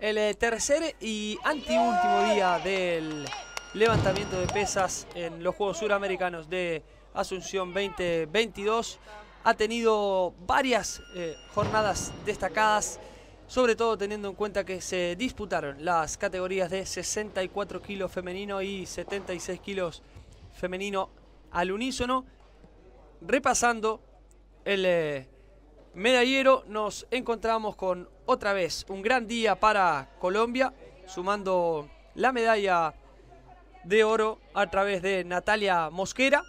el tercer y anteúltimo día del levantamiento de pesas en los Juegos Suramericanos de Asunción 2022. Ha tenido varias jornadas destacadas, sobre todo teniendo en cuenta que se disputaron las categorías de 64 kilos femenino y 76 kilos femenino al unísono. Repasando el medallero, nos encontramos con otra vez un gran día para Colombia, sumando la medalla de oro a través de Natalia Mosquera,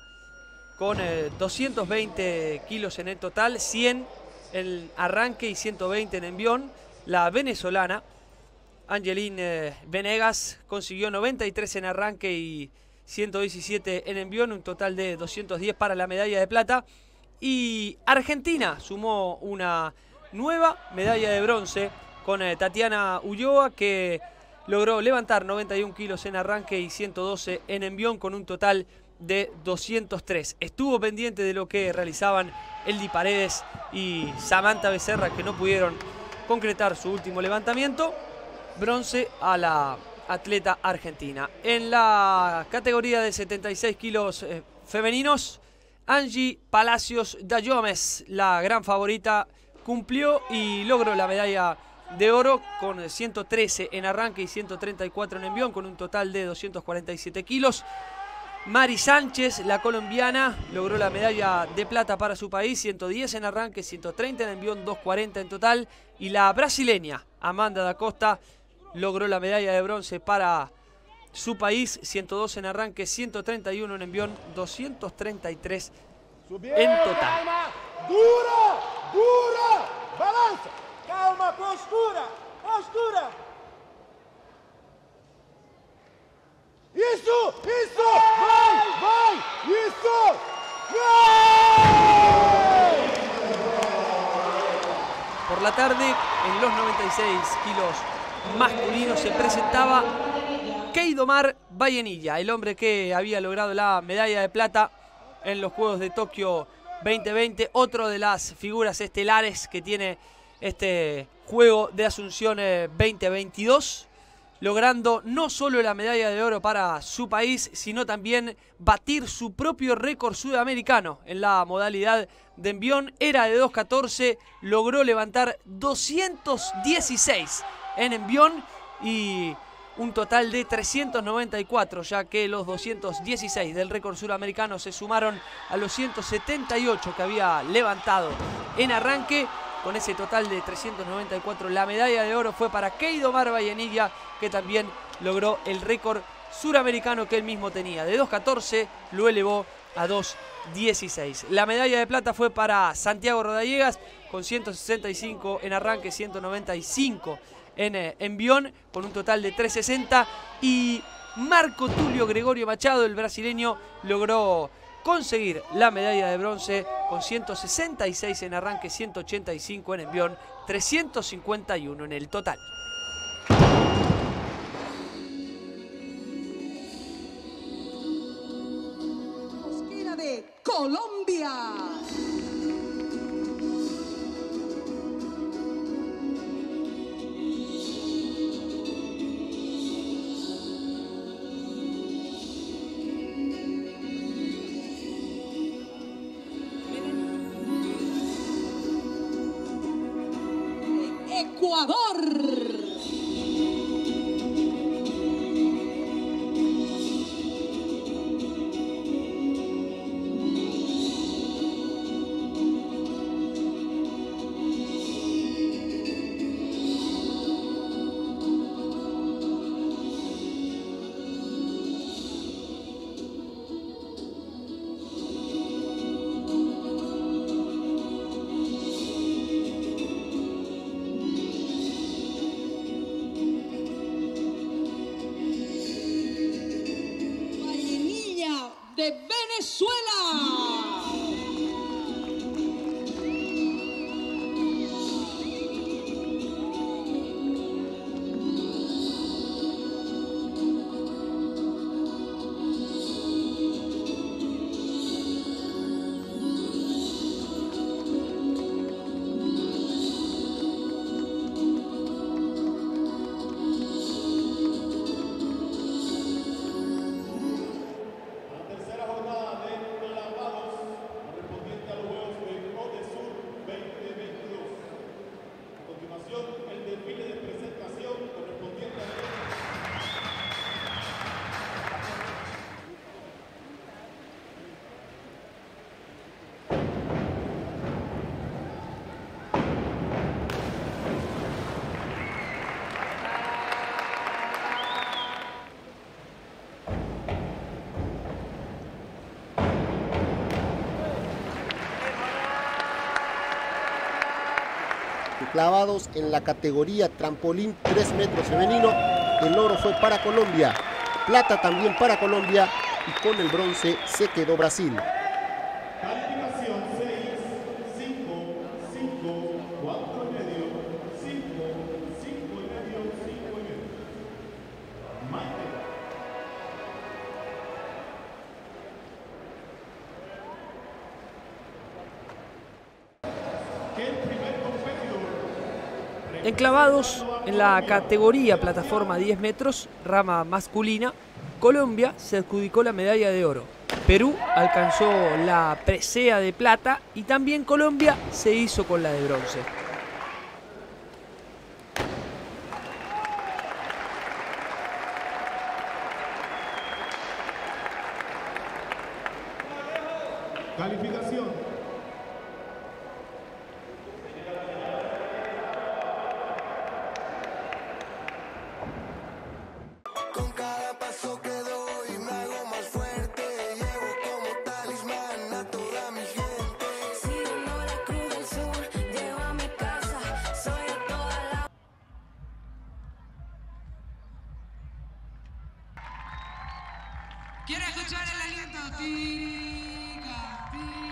con 220 kilos en el total, 100 en el arranque y 120 en envión. La venezolana Angeline Venegas consiguió 93 en arranque y 117 en envión, un total de 210 para la medalla de plata. Y Argentina sumó una nueva medalla de bronce con Tatiana Ulloa, que logró levantar 91 kilos en arranque y 112 en envión, con un total de 203. Estuvo pendiente de lo que realizaban Eldi Paredes y Samantha Becerra, que no pudieron concretar su último levantamiento. Bronce a la atleta argentina. En la categoría de 76 kilos femeninos, Angie Palacios Dayomes, la gran favorita, cumplió y logró la medalla de oro con 113 en arranque y 134 en envión, con un total de 247 kilos. Mari Sánchez, la colombiana, logró la medalla de plata para su país, 110 en arranque, 130 en envión, 240 en total. Y la brasileña Amanda da Costa logró la medalla de bronce para su país, 102 en arranque, 131 en envión, 233 en total. Calma, dura, dura, balanza, calma, postura, postura. Isso, isso, vai, vai, isso, vai! Por la tarde, en los 96 kilos masculinos, se presentaba Keidomar Vallenilla, el hombre que había logrado la medalla de plata en los Juegos de Tokio 2020, otro de las figuras estelares que tiene este Juego de Asunción 2022, logrando no solo la medalla de oro para su país, sino también batir su propio récord sudamericano en la modalidad de envión. Era de 2.14, logró levantar 216 en envión y un total de 394, ya que los 216 del récord suramericano se sumaron a los 178 que había levantado en arranque. Con ese total de 394, la medalla de oro fue para Keidomar Vallenilla, que también logró el récord suramericano que él mismo tenía. De 2.14 lo elevó a 2.16. La medalla de plata fue para Santiago Rodallegas, con 165 en arranque, 195 en envión, con un total de 360. Y Marco Tulio Gregorio Machado, el brasileño, logró conseguir la medalla de bronce con 166 en arranque, 185 en envión, 351 en el total. Mosquera de Colombia. Ecuador. clavados en la categoría trampolín 3 metros femenino. El oro fue para Colombia, plata también para Colombia y con el bronce se quedó Brasil. Calificación 6, 5, 5, 4 y medio, 5, 5 y medio, 5 y medio. Maite. En clavados, en la categoría plataforma 10 metros, rama masculina, Colombia se adjudicó la medalla de oro. Perú alcanzó la presea de plata y también Colombia se hizo con la de bronce. Calificación. Con cada paso que doy me hago más fuerte. Llevo como talismán a toda mi gente. Siguiendo la cruz del sur, llego a mi casa. Soy de toda la... ¿Quiere escuchar el aliento? Tica, tica.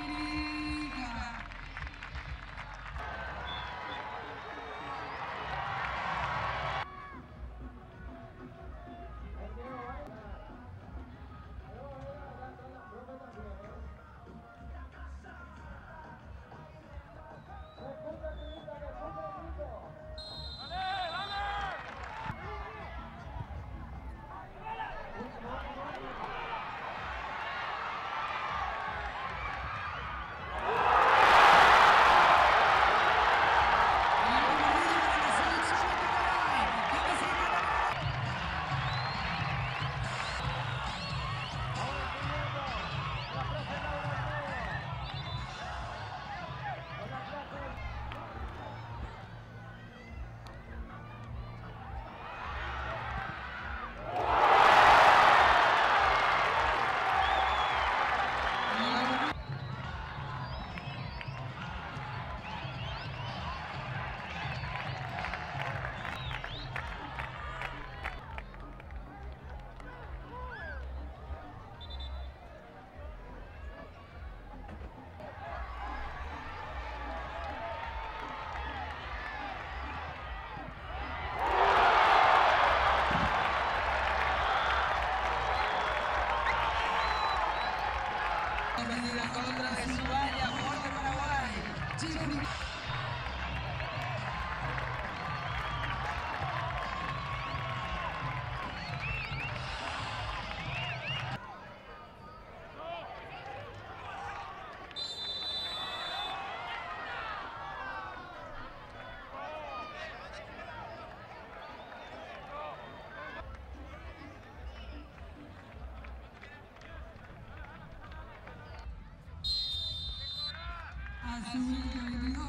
A su 22,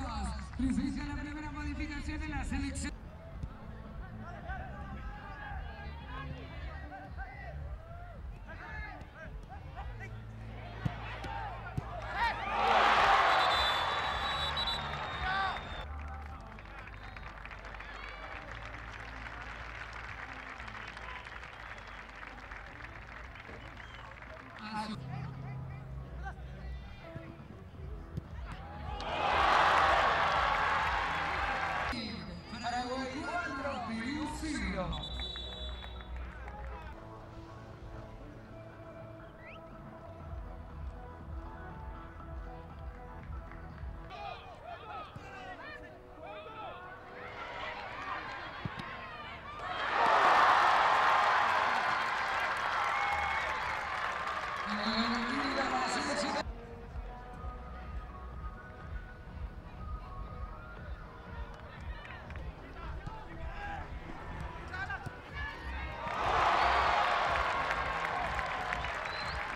presenta la primera modificación en la selección. Paraguay 4, Perú 0.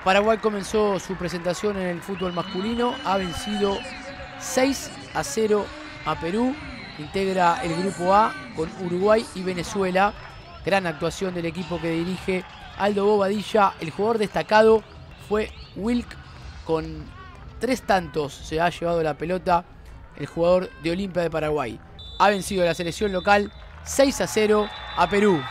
Paraguay comenzó su presentación en el fútbol masculino, ha vencido 6-0 a Perú, integra el grupo A con Uruguay y Venezuela. Gran actuación del equipo que dirige Aldo Bobadilla. El jugador destacado fue Wilk, con 3 tantos se ha llevado la pelota el jugador de Olimpia de Paraguay. ha vencido la selección local 6-0 a Perú.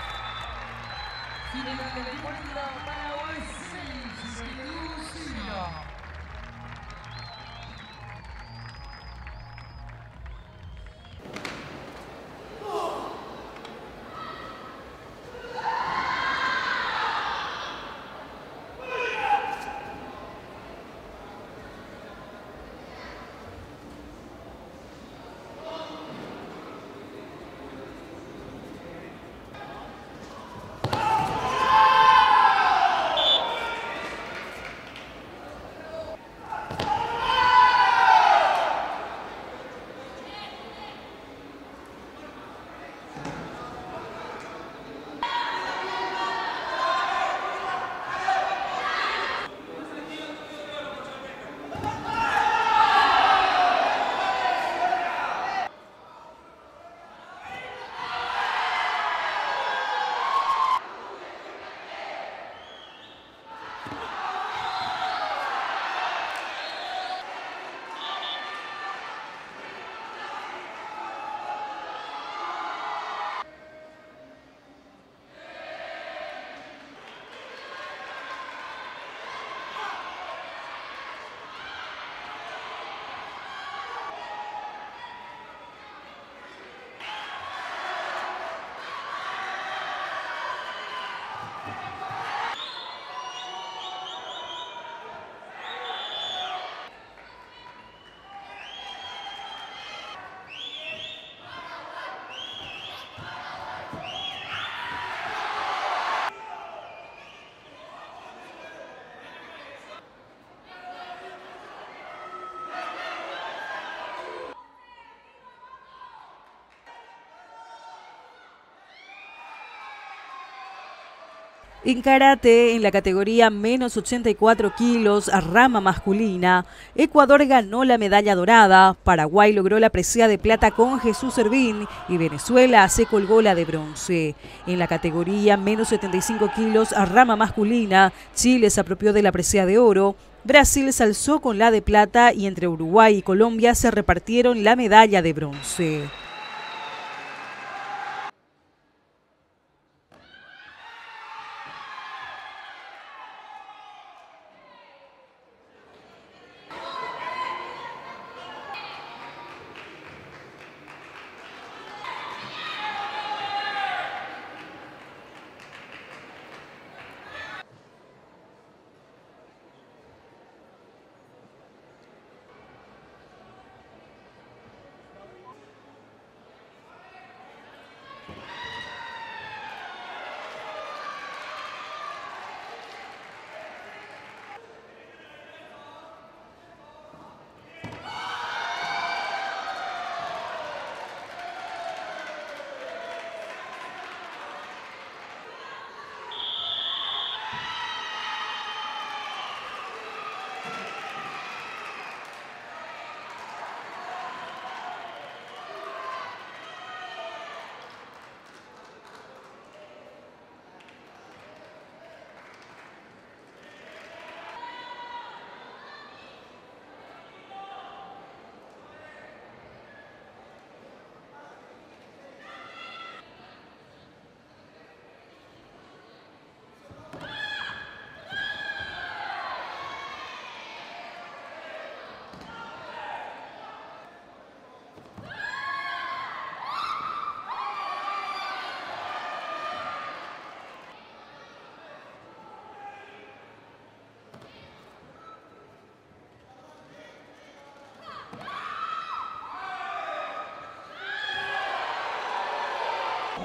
En karate, en la categoría menos 84 kilos, a rama masculina, Ecuador ganó la medalla dorada, Paraguay logró la presea de plata con Jesús Servín y Venezuela se colgó la de bronce. En la categoría menos 75 kilos, a rama masculina, Chile se apropió de la presea de oro, Brasil se alzó con la de plata y entre Uruguay y Colombia se repartieron la medalla de bronce.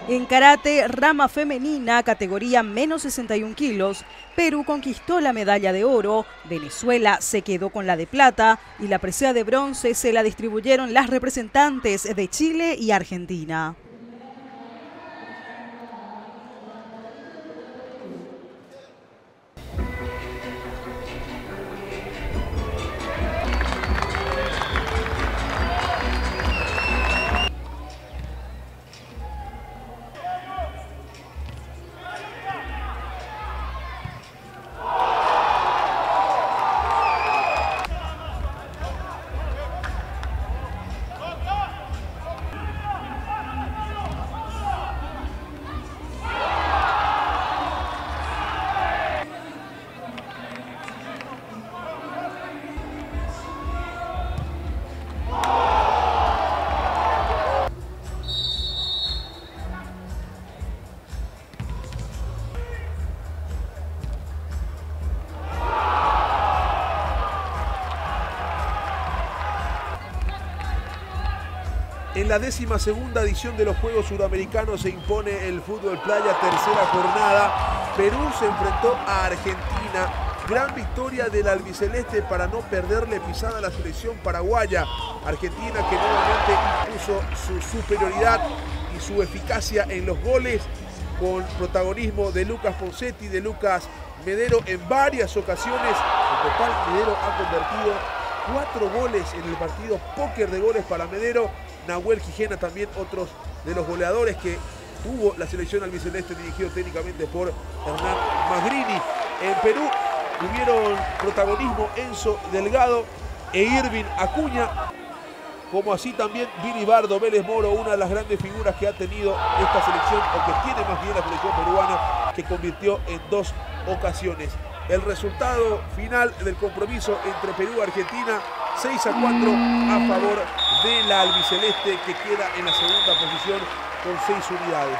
En karate, rama femenina, categoría menos 61 kilos, Perú conquistó la medalla de oro, Venezuela se quedó con la de plata y la presea de bronce se la distribuyeron las representantes de Chile y Argentina. En la 12ª edición de los Juegos Suramericanos se impone el fútbol playa, tercera jornada. Perú se enfrentó a Argentina. Gran victoria del albiceleste para no perderle pisada a la selección paraguaya. Argentina que nuevamente impuso su superioridad y su eficacia en los goles, con protagonismo de Lucas Ponseti, de Lucas Medero en varias ocasiones. En total, Medero ha convertido 4 goles en el partido, póker de goles para Medero. Nahuel Gijena también, otros de los goleadores que tuvo la selección albiceleste, dirigido técnicamente por Hernán Magrini. En Perú tuvieron protagonismo Enzo Delgado e Irving Acuña, como así también Vini Bardo, Vélez Moro, una de las grandes figuras que ha tenido esta selección, o que tiene más bien la selección peruana, que convirtió en 2 ocasiones. El resultado final del compromiso entre Perú y Argentina, 6-4 a favor de la albiceleste, que queda en la segunda posición con 6 unidades.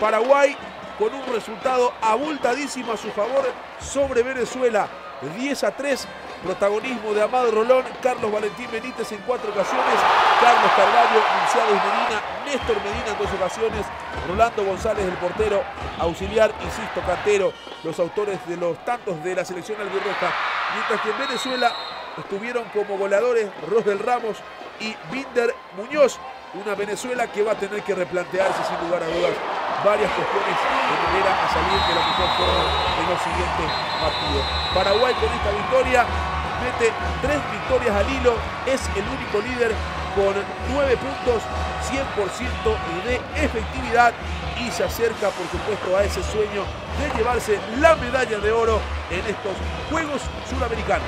Paraguay con un resultado abultadísimo a su favor sobre Venezuela, 10-3, protagonismo de Amado Rolón, Carlos Valentín Benítez en 4 ocasiones, Carlos Carvalho, Iniciados Medina, Néstor Medina en 2 ocasiones, Rolando González el portero auxiliar y Sisto Cantero, los autores de los tantos de la selección albirroja, mientras que en Venezuela estuvieron como goleadores Rosdel Ramos y Binder Muñoz, una Venezuela que va a tener que replantearse sin lugar a dudas varias cuestiones de manera a salir de la mejor forma en los siguientes partidos. Paraguay con esta victoria mete 3 victorias al hilo, es el único líder con 9 puntos, 100% de efectividad, y se acerca por supuesto a ese sueño de llevarse la medalla de oro en estos Juegos Suramericanos.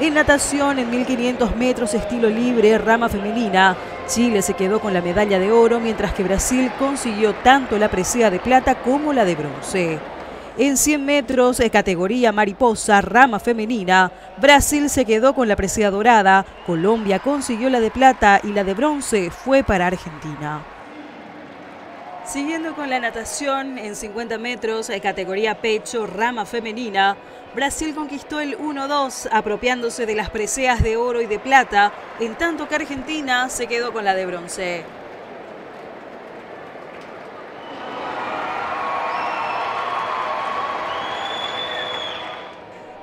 En natación, en 1500 metros estilo libre, rama femenina, Chile se quedó con la medalla de oro, mientras que Brasil consiguió tanto la presea de plata como la de bronce. En 100 metros, categoría mariposa, rama femenina, Brasil se quedó con la presea dorada, Colombia consiguió la de plata y la de bronce fue para Argentina. Siguiendo con la natación, en 50 metros, categoría pecho, rama femenina, Brasil conquistó el 1-2, apropiándose de las preseas de oro y de plata, en tanto que Argentina se quedó con la de bronce.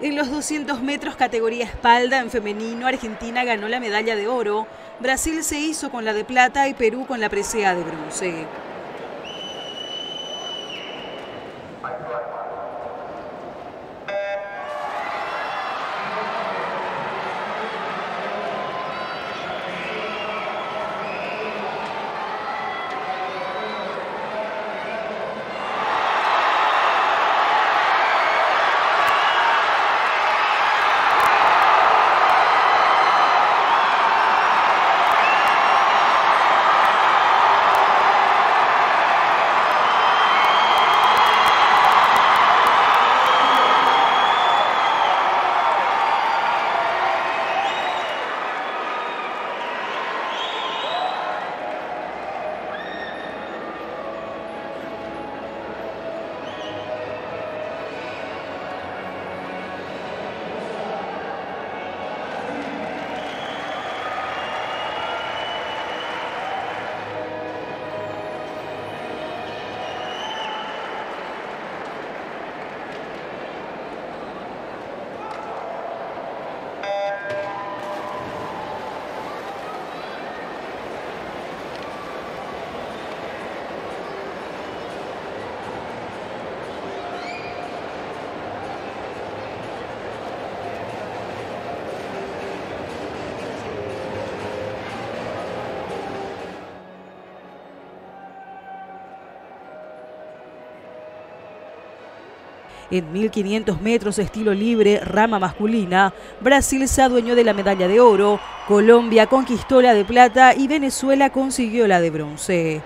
En los 200 metros categoría espalda en femenino, Argentina ganó la medalla de oro, Brasil se hizo con la de plata y Perú con la presea de bronce. En 1500 metros estilo libre, rama masculina, Brasil se adueñó de la medalla de oro, Colombia conquistó la de plata y Venezuela consiguió la de bronce.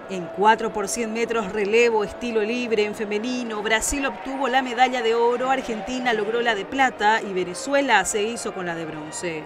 En 4 por 100 metros relevo estilo libre en femenino, Brasil obtuvo la medalla de oro, Argentina logró la de plata y Venezuela se hizo con la de bronce.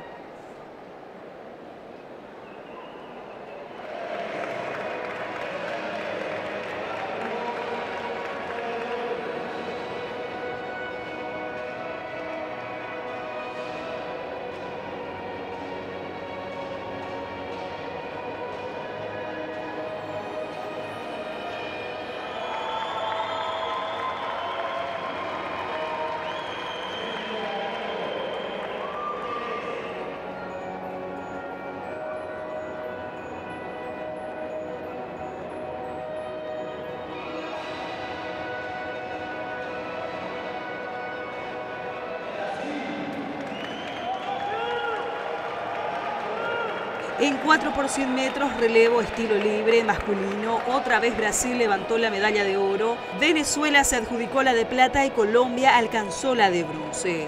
En 4 por 100 metros relevo estilo libre masculino, otra vez Brasil levantó la medalla de oro, Venezuela se adjudicó la de plata y Colombia alcanzó la de bronce.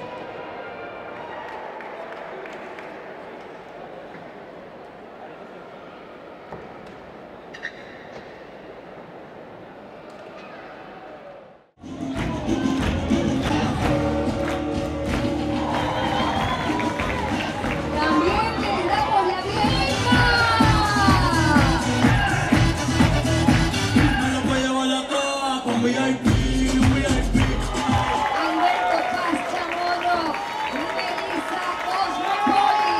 Alberto Paz Chamorro, Melissa Cosmopoli.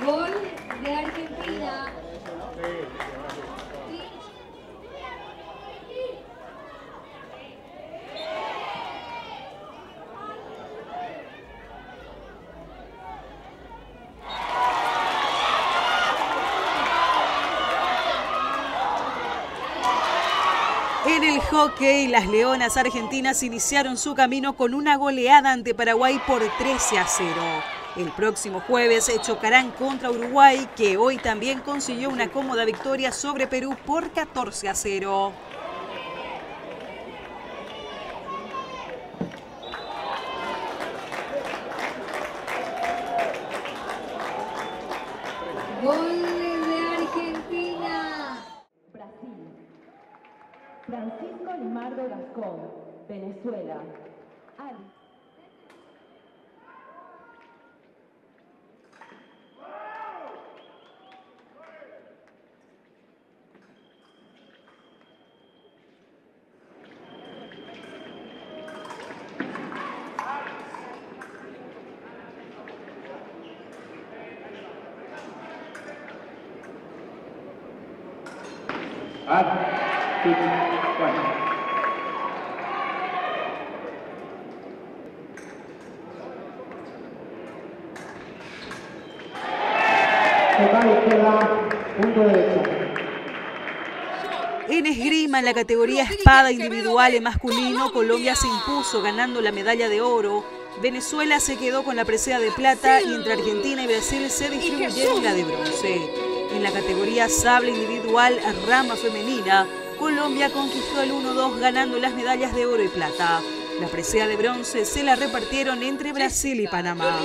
Gol de Argentina. En el hockey, las Leonas argentinas iniciaron su camino con una goleada ante Paraguay por 13-0. El próximo jueves chocarán contra Uruguay, que hoy también consiguió una cómoda victoria sobre Perú por 14-0. Gol de Argentina. Brasil. Francisco Limardo Gascón, Venezuela. Ali. En esgrima, en la categoría espada individual en masculino, Colombia se impuso ganando la medalla de oro. Venezuela se quedó con la presea de plata y entre Argentina y Brasil se distribuyeron la de bronce. En la categoría sable individual rama femenina, Colombia conquistó el 1-2 ganando las medallas de oro y plata. La presea de bronce se la repartieron entre Brasil y Panamá.